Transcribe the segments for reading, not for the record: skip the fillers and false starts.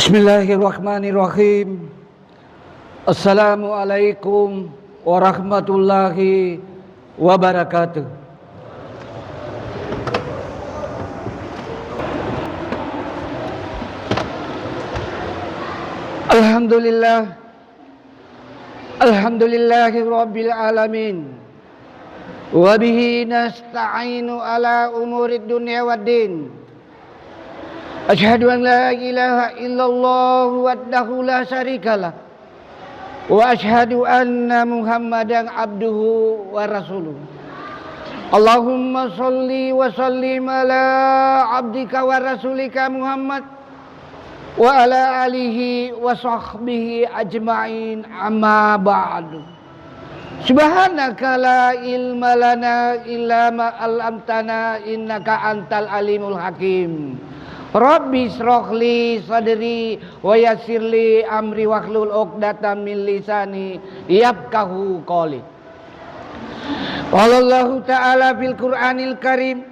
Bismillahirrahmanirrahim. Assalamualaikum warahmatullahi wabarakatuh. Alhamdulillahi rabbil alamin. Wa bihi nasta'inu ala umurid dunya waddin. Asyhadu an la ilaha illallah wahdahu la syarikalah wa asyhadu anna Muhammadan abduhu wa rasuluh. Allahumma sholli wa sallim ala abdika wa rasulika Muhammad wa ala alihi wa sahbihi ajma'in, amma ba'du. Subhanaka la ilma lana illa ma 'allamtana innaka antal alimul hakim. Rabbi shrah li sadri wa yassir li amri wahlul 'uqdatam min lisani yafqahu qawli. Qala Allah ta'ala fil Qur'anil Karim,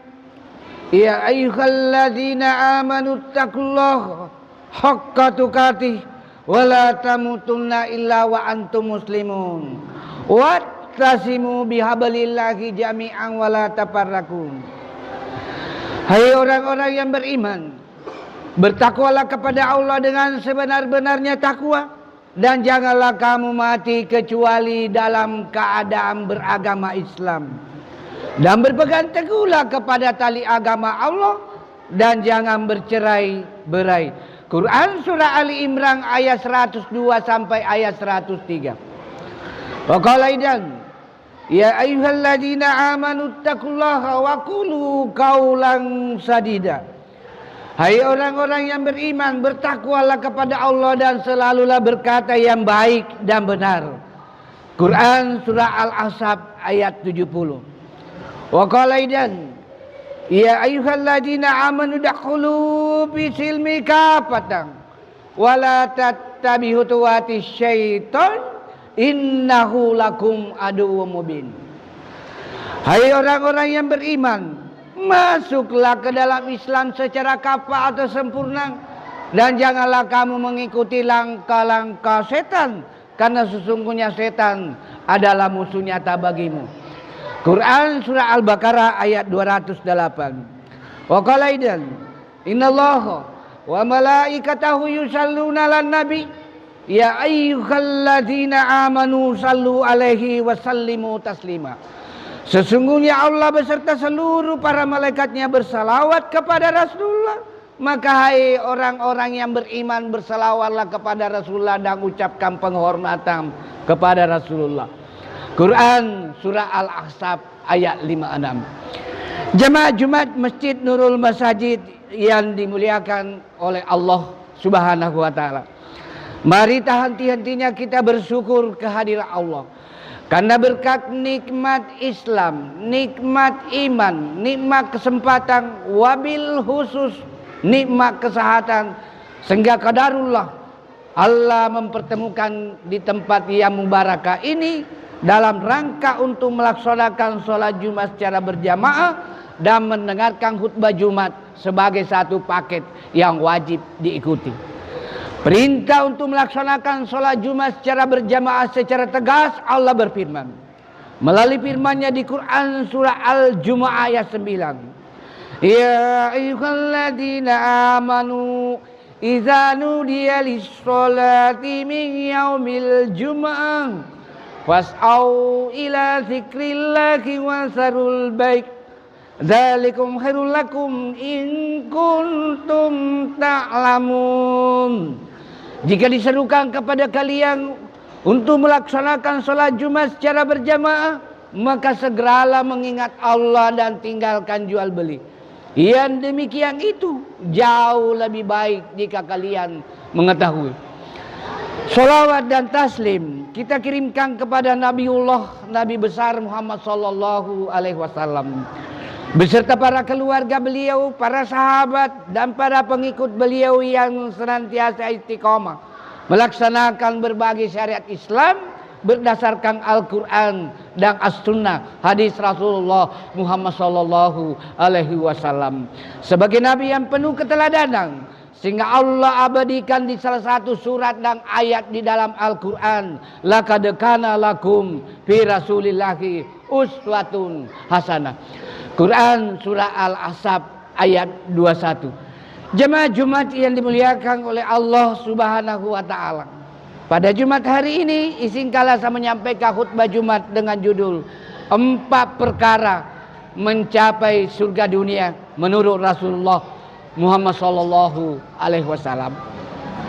ya ayyuhalladzina amanu taqullaha haqqa tuqatih wa la tamutunna illa wa antum muslimun wattasimu bihablillahi jami'an wa la tafarraqu. Hai orang-orang yang beriman, bertakwalah kepada Allah dengan sebenar-benarnya takwa, dan janganlah kamu mati kecuali dalam keadaan beragama Islam, dan berpegang teguhlah kepada tali agama Allah, dan jangan bercerai-berai. Quran surah Ali Imran ayat 102 sampai ayat 103. Wa qala aidan, ya ayyuhalladzina amanu taqullaha wa qulu qawlan sadida. Hai orang-orang yang beriman, bertakwalah kepada Allah dan selalulah berkata yang baik dan benar. Quran surah Al-Ahzab ayat 70. Wa qala aidan, ya ayyuhalladzina amanu dakhulu fi silmi kafatan wa la tattabi'u khutuwatis syaitan innahu lakum aduwwum mubin. Hai orang-orang yang beriman, masuklah ke dalam Islam secara kafah atau sempurna, dan janganlah kamu mengikuti langkah-langkah setan, karena sesungguhnya setan adalah musuh nyata bagimu. Quran surah Al-Baqarah ayat 208. Wa qala aidan, innallaha wa malaikatahu yusalluna 'alan nabi ya ayyuhalladzina amanu sallu alaihi wa sallimu taslima. Sesungguhnya Allah beserta seluruh para malaikatnya bersalawat kepada Rasulullah. Maka hai orang-orang yang beriman, bersalawatlah kepada Rasulullah dan ucapkan penghormatan kepada Rasulullah. Quran surah Al-Ahzab ayat 56. Jemaah Jumat Masjid Nurul Masajid yang dimuliakan oleh Allah Subhanahu wa taala, mari henti-hentinya kita bersyukur kehadiran Allah, karena berkat nikmat Islam, nikmat iman, nikmat kesempatan, wabil khusus nikmat kesehatan, sehingga qadarullah Allah mempertemukan di tempat yang mubarakah ini dalam rangka untuk melaksanakan sholat Jumat secara berjamaah dan mendengarkan khutbah Jumat sebagai satu paket yang wajib diikuti. Perintah untuk melaksanakan sholat Jumat secara berjamaah secara tegas Allah berfirman melalui firman-Nya di Quran surah Al-Jumu'ah ayat 9. Ya ayyuhalladzina amanu idza nudiya lis-sholati min yaumil jumu'ah fas'au ila dzikrillahi wa sarul baik dzalikum khairul lakum in kuntum ta'lamun. Jika diserukan kepada kalian untuk melaksanakan sholat Jumat secara berjamaah, maka segeralah mengingat Allah dan tinggalkan jual beli. Yang demikian itu jauh lebih baik jika kalian mengetahui. Sholawat dan taslim kita kirimkan kepada Nabiullah, Nabi besar Muhammad sallallahu alaihi wasallam, beserta para keluarga beliau, para sahabat, dan para pengikut beliau yang senantiasa istiqomah melaksanakan berbagai syariat Islam berdasarkan Al-Quran dan As-Sunnah, hadis Rasulullah Muhammad sallallahu alaihi wasallam. Sebagai nabi yang penuh keteladanan, Sehingga Allah abadikan di salah satu surat dan ayat di dalam Al-Quran. Laqad kana lakum fi rasulillahi uswatun hasanah. Quran surah Al-Ahzab ayat 21. Jemaah Jumat yang dimuliakan oleh Allah Subhanahu wa taala. Pada Jumat hari ini izinkanlah saya menyampaikan khutbah Jumat dengan judul 4 perkara mencapai surga dunia menurut Rasulullah Muhammad sallallahu alaihi wasallam.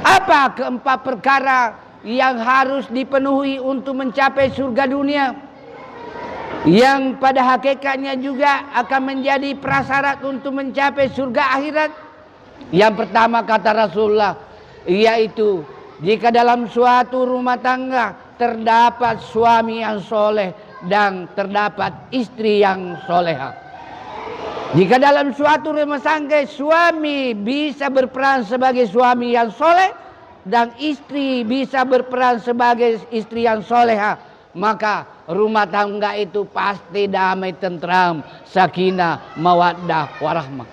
Apa keempat perkara yang harus dipenuhi untuk mencapai surga dunia, yang pada hakikatnya juga akan menjadi prasyarat untuk mencapai surga akhirat? Yang pertama kata Rasulullah, yaitu jika dalam suatu rumah tangga terdapat suami yang soleh dan terdapat istri yang soleha. Jika dalam suatu rumah tangga suami bisa berperan sebagai suami yang soleh dan istri bisa berperan sebagai istri yang soleha, maka rumah tangga itu pasti damai, tentram, sakinah, mawaddah, warahmah.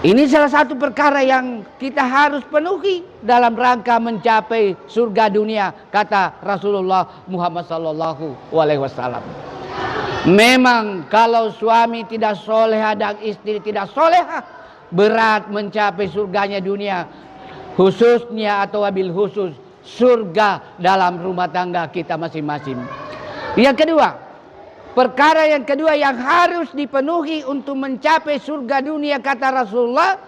Ini salah satu perkara yang kita harus penuhi dalam rangka mencapai surga dunia, kata Rasulullah Muhammad sallallahu alaihi wasallam. Memang kalau suami tidak soleha dan istri tidak soleha, berat mencapai surganya dunia, khususnya atau wabil khusus surga dalam rumah tangga kita masing-masing. Yang kedua, perkara yang kedua yang harus dipenuhi untuk mencapai surga dunia kata Rasulullah,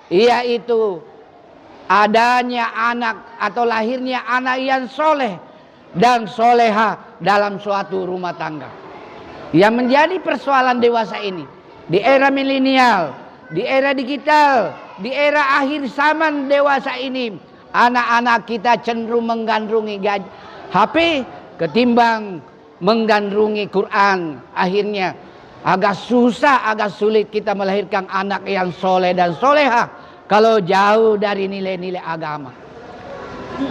yaitu adanya anak atau lahirnya anak yang soleh dan soleha dalam suatu rumah tangga. Yang menjadi persoalan dewasa ini, di era milenial, di era digital, di era akhir zaman dewasa ini, anak-anak kita cenderung menggandrungi HP ketimbang menggandrungi Quran. Akhirnya agak susah, agak sulit kita melahirkan anak yang soleh dan soleha kalau jauh dari nilai-nilai agama.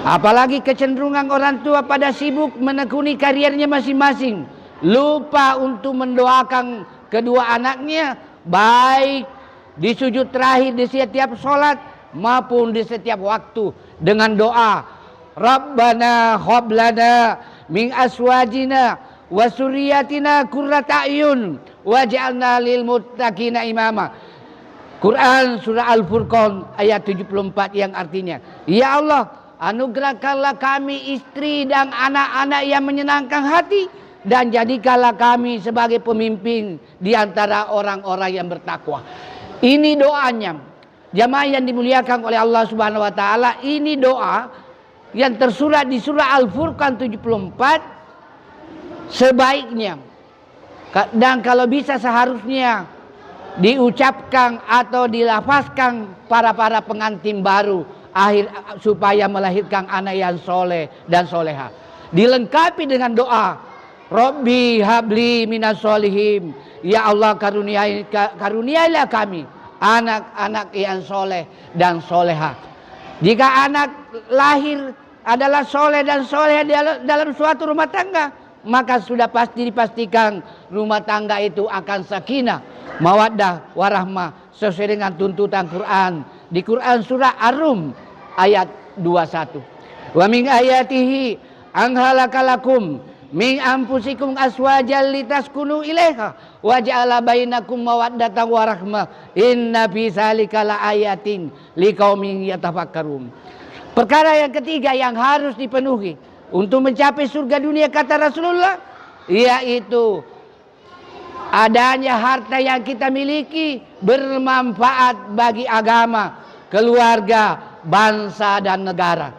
Apalagi kecenderungan orang tua pada sibuk menekuni karirnya masing-masing, lupa untuk mendoakan kedua anaknya, baik di sujud terakhir di setiap sholat maupun di setiap waktu, dengan doa Rabbana hab lana min aswajina wa surriyatina qurrata a'yun waj'alna lil muttaqina imama. Quran surah Al-Furqan ayat 74 yang artinya, ya Allah, anugerahkanlah kami istri dan anak-anak yang menyenangkan hati, dan jadikanlah kami sebagai pemimpin di antara orang-orang yang bertakwa. Ini doanya. Jamaah yang dimuliakan oleh Allah Subhanahu wa taala, ini doa yang tersurat di surah Al-Furqan 74 sebaiknya. Dan kalau bisa seharusnya diucapkan atau dilafazkan para pengantin baru akhir supaya melahirkan anak yang soleh dan soleha. Dilengkapi dengan doa Rabbi habli minas solihin, ya Allah karuniailah kami anak-anak yang soleh dan soleha. Jika anak lahir adalah soleh dan soleha dalam suatu rumah tangga, maka sudah pasti dipastikan rumah tangga itu akan sakinah, mawaddah, warahmah sesuai dengan tuntutan Quran. Di Quran surah Ar-Rum ayat 21. Wa min ayatihi an khalaqalakum min anfusikum aswajal litaskunu ilaiha wa ja'ala bainakum mawaddatan wa rahmah inna fi dzalika laayatin liqaumin yatafakkarun. Perkara yang ketiga yang harus dipenuhi untuk mencapai surga dunia kata Rasulullah, yaitu adanya harta yang kita miliki bermanfaat bagi agama, keluarga, bangsa dan negara.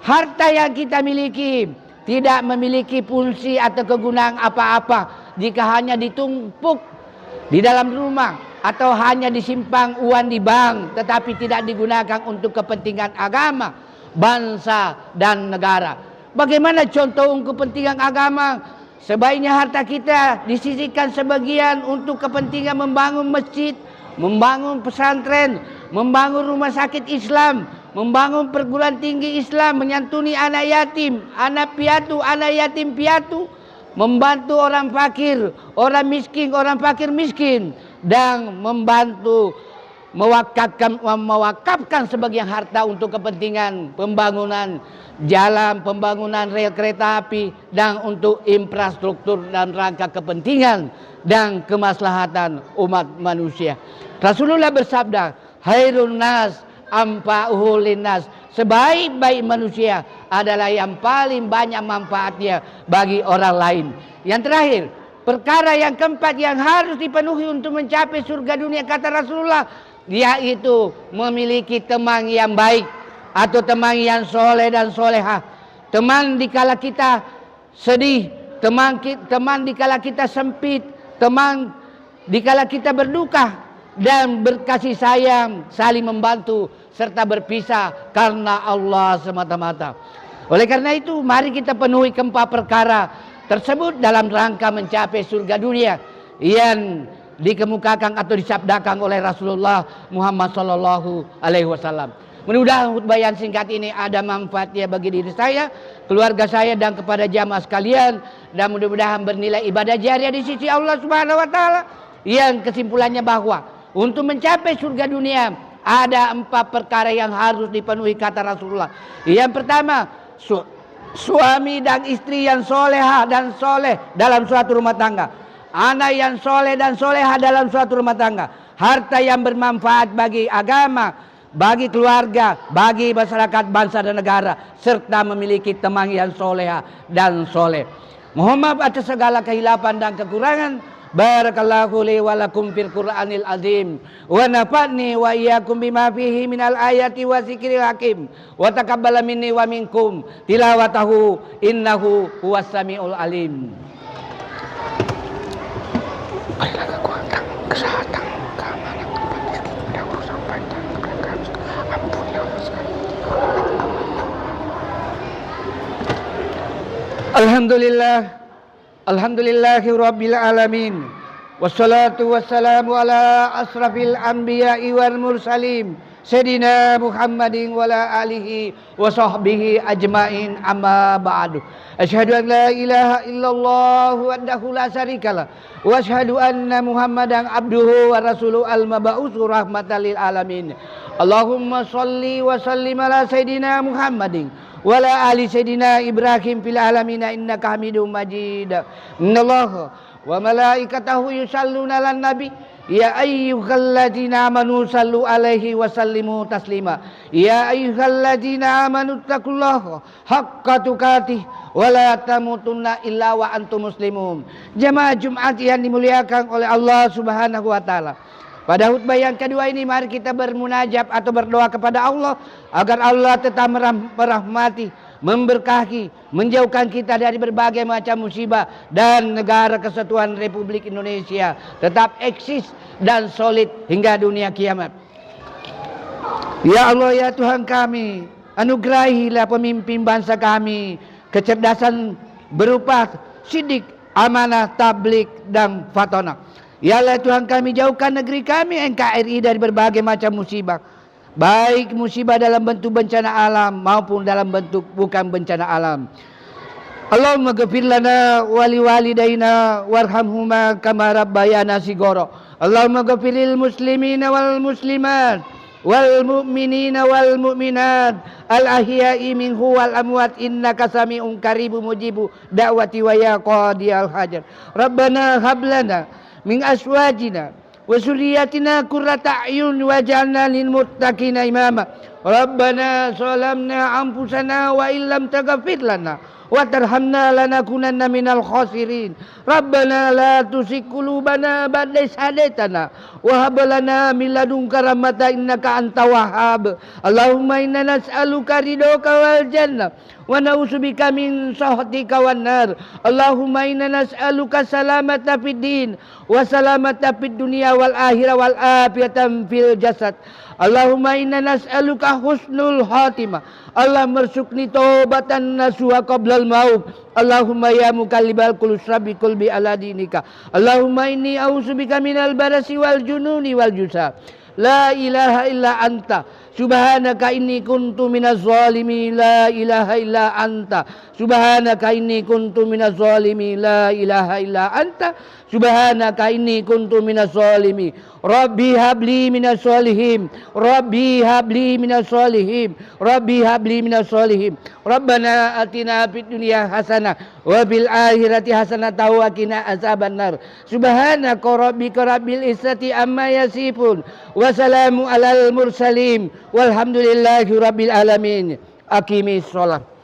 Harta yang kita miliki tidak memiliki fungsi atau kegunaan apa-apa jika hanya ditumpuk di dalam rumah atau hanya disimpan uang di bank, tetapi tidak digunakan untuk kepentingan agama, bangsa dan negara. Bagaimana contoh untuk kepentingan agama? Sebaiknya harta kita disisihkan sebagian untuk kepentingan membangun masjid, membangun pesantren, membangun rumah sakit Islam, membangun perguruan tinggi Islam, menyantuni anak yatim, anak piatu, anak yatim piatu, membantu orang fakir, orang miskin, orang fakir miskin, dan membantu mewakafkan sebagian harta untuk kepentingan pembangunan jalan, pembangunan rel kereta api, dan untuk infrastruktur dan rangka kepentingan dan kemaslahatan umat manusia. Rasulullah bersabda, "Khairun nas anfa'uhu linnas." Sebaik-baik manusia adalah yang paling banyak manfaatnya bagi orang lain. Yang terakhir, perkara yang keempat yang harus dipenuhi untuk mencapai surga dunia, kata Rasulullah, yaitu memiliki teman yang baik atau teman yang soleh dan solehah. Teman dikala kita sedih, teman dikala kita sempit, teman dikala kita berduka, dan berkasih sayang, saling membantu, serta berpisah karena Allah semata-mata. Oleh karena itu, mari kita penuhi keempat perkara tersebut dalam rangka mencapai surga dunia yang dikemukakan atau disabdakan oleh Rasulullah Muhammad Sallallahu Alaihi Wasallam. Mudah-mudahan khutbah yang singkat ini ada manfaatnya bagi diri saya, keluarga saya, dan kepada jamaah sekalian, dan mudah-mudahan bernilai ibadah jariah di sisi Allah Subhanahu Wa Taala. Yang kesimpulannya bahwa untuk mencapai surga dunia ada 4 perkara yang harus dipenuhi, kata Rasulullah. Yang pertama, suami dan istri yang soleha dan soleh dalam suatu rumah tangga, anak yang soleh dan soleha dalam suatu rumah tangga, harta yang bermanfaat bagi agama, bagi keluarga, bagi masyarakat, bangsa dan negara, serta memiliki teman yang soleha dan soleh. Mohon maaf atas segala kehilapan dan kekurangan. Barakallahu li wa lakum fil Qur'anil azim wa nafa'ni wa iyyakum bima fihi minal ayati wa zikril hakim wa taqabbala minni wa minkum tilawatahu innahu huwas samiul alim. Baiklah, kekuatan, kesehatan, keamanan, ada urusan panjang, ampun ya Allah sekali. Alhamdulillah, alhamdulillahi rabbil alamin, wassalatu wassalamu ala asrafil anbiya'i wal mursalin, Sayyidina Muhammadin wa ala alihi wa sahbihi ajma'in, amma ba'du. Asyhadu an la ilaha illallah wahdahu la syarikalah, wa asyhadu anna Muhammadan abduhu wa rasuluhu al-mab'uts rahmatan lil alamin. Allahumma shalli wa sallim ala Sayyidina Muhammadin wa ala ali Sayyidina Ibrahim fil alamin innaka Hamidum Majid. Innallaha wa malaikatahu yusalluna 'alan nabi. Ya ayyuhalladzina amanu sallu alaihi wa sallimu taslima. Ya ayyuhalladzina amanu taqullaha haqqa tuqatih wa la tamutunna illa wa antum muslimun. Jemaah Jumat yang dimuliakan oleh Allah Subhanahu wa taala. Pada khutbah yang kedua ini mari kita bermunajat atau berdoa kepada Allah agar Allah tetap merahmati, memberkahi, menjauhkan kita dari berbagai macam musibah, dan negara kesatuan Republik Indonesia tetap eksis dan solid hingga dunia kiamat. Ya Allah, ya Tuhan kami, anugerahilah pemimpin bangsa kami kecerdasan berupa sidik, amanah, tablik, dan fatona. Ya Allah Tuhan kami, jauhkan negeri kami NKRI dari berbagai macam musibah, baik musibah dalam bentuk bencana alam maupun dalam bentuk bukan bencana alam. Allahumma ghfir lana wa liwalidayna warhamhuma kama rabbayana shighara. Allahumma ghfiril muslimina wal muslimat wal mu'minina wal mu'minat al ahya'i minhu wal amwat innaka sami'un qaribun mujibu da'wati wa ya qadiyal hajar. Rabbana hab lana min azwajina wa zurriyyatina qurrata a'yun waj'alna lil muttaqina imama. Rabbana zalamna anfusana wa illam taghfir lana wa tarhamna lanakunanna minal khasirin. Rabbana la tuzigh qulubana ba'da idh hadaytana wa hab lana min ladunka rahmatan innaka antal wahhab. Allahumma inna nas'aluka ridhaka wal jannah wa na'udzubika min sakhatika wan nar. Allahumma inna nas'aluka salamata fid din wa salamata fid dunya wal akhirah wal afiyatan fil jasad. Allahumma inna nas'aluka husnul khatimah. Allah mersukni taubatan nasuha qablal maut. Allahumma ya mukallibal qulub rabbi qulbi ala dinika. Allahumma inni a'udzubika minal barasi wal jununi wal jusa. La ilaha illa anta subhanaka inni kuntu minaz zalimin. La ilaha illa anta subhanaka inni kuntu minaz zalimin, la ilaha illa anta subhanaka inni kuntu minaz zalimin, rabbi habli minas solihin, rabbi habli minas solihin, rabbi habli minas solihin, rabbana atina fid dunya hasanah wa fil akhirati hasanah wa qina azabannar, subhanaka rabbika rabbil izzati amma yasifun, wa salamu alal mursalin walhamdulillahi rabbil alamin. Aqimis shalah.